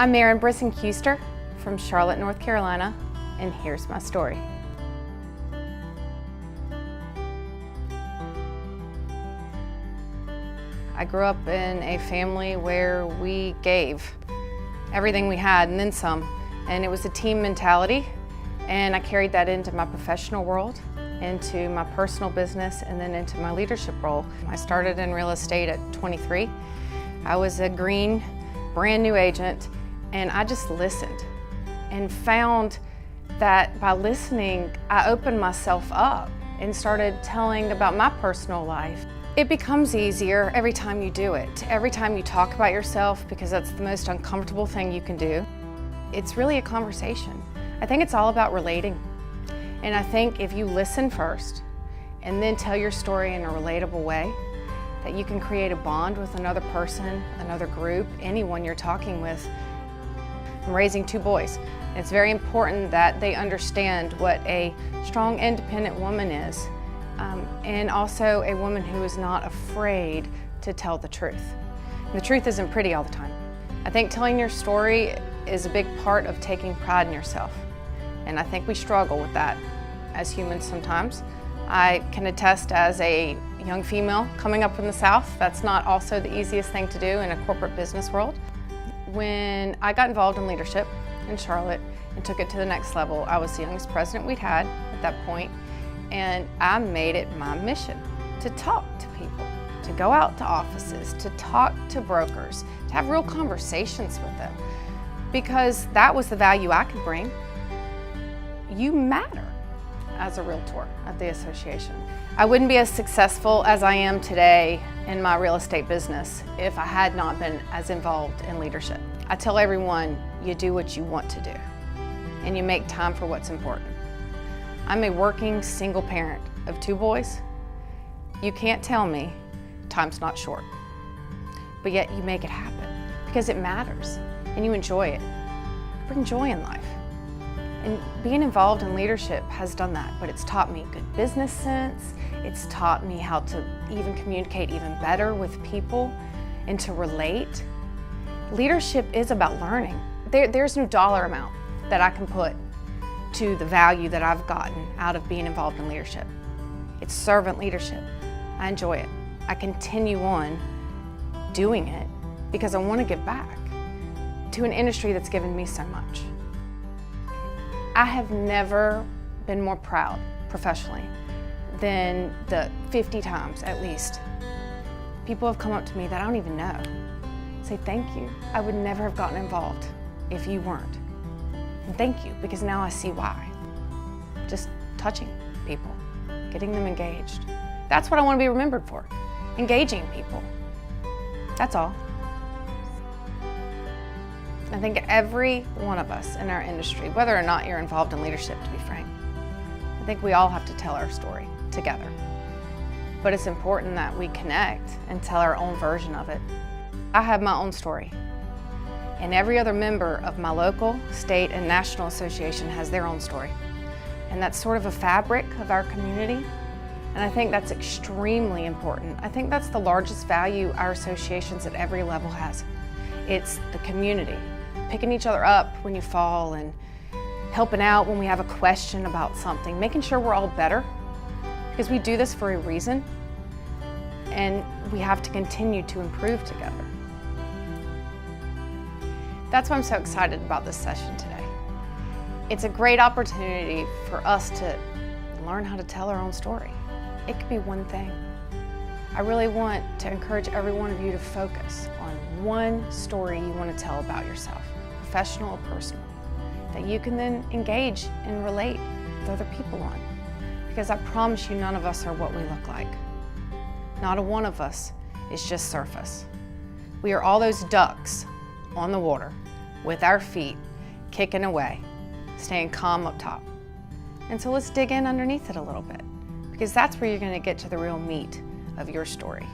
I'm Maren Brisson-Kuester from Charlotte, North Carolina, and here's my story. I grew up in a family where we gave everything we had and then some, and it was a team mentality, and I carried that into my professional world, into my personal business, and then into my leadership role. I started in real estate at 23. I was a green, brand new agent, and I just listened and found that by listening, I opened myself up and started telling about my personal life. It becomes easier every time you do it, every time you talk about yourself, because that's the most uncomfortable thing you can do. It's really a conversation. I think it's all about relating. And I think if you listen first and then tell your story in a relatable way, that you can create a bond with another person, another group, anyone you're talking with. I'm raising 2 boys. It's very important that they understand what a strong, independent woman is, and also a woman who is not afraid to tell the truth. And the truth isn't pretty all the time. I think telling your story is a big part of taking pride in yourself. And I think we struggle with that as humans sometimes. I can attest as a young female coming up from the South, that's not also the easiest thing to do in a corporate business world. When I got involved in leadership in Charlotte and took it to the next level, I was the youngest president we'd had at that point, and I made it my mission to talk to people, to go out to offices, to talk to brokers, to have real conversations with them, because that was the value I could bring. You matter as a realtor at the association. I wouldn't be as successful as I am today in my real estate business if I had not been as involved in leadership. I tell everyone, you do what you want to do, and you make time for what's important. I'm a working single parent of 2 boys. You can't tell me time's not short, but yet you make it happen because it matters and you enjoy it. Bring joy in life. And being involved in leadership has done that, but it's taught me good business sense. It's taught me how to even communicate even better with people and to relate. Leadership is about learning. There's no dollar amount that I can put to the value that I've gotten out of being involved in leadership. It's servant leadership. I enjoy it. I continue on doing it because I want to give back to an industry that's given me so much. I have never been more proud professionally than the 50 times at least. People have come up to me that I don't even know, say thank you. I would never have gotten involved if you weren't. And thank you, because now I see why. Just touching people, getting them engaged. That's what I want to be remembered for, engaging people. That's all. I think every one of us in our industry, whether or not you're involved in leadership, to be frank, I think we all have to tell our story together. But it's important that we connect and tell our own version of it. I have my own story, and every other member of my local, state, and national association has their own story. And that's sort of a fabric of our community, and I think that's extremely important. I think that's the largest value our associations at every level has. It's the community. Picking each other up when you fall and helping out when we have a question about something, making sure we're all better, because we do this for a reason and we have to continue to improve together. That's why I'm so excited about this session today. It's a great opportunity for us to learn how to tell our own story. It could be one thing. I really want to encourage every one of you to focus on one story you want to tell about yourself, professional or personal, that you can then engage and relate with other people on. Because I promise you, none of us are what we look like. Not a one of us is just surface. We are all those ducks on the water with our feet kicking away, staying calm up top. And so let's dig in underneath it a little bit, because that's where you're going to get to the real meat of your story.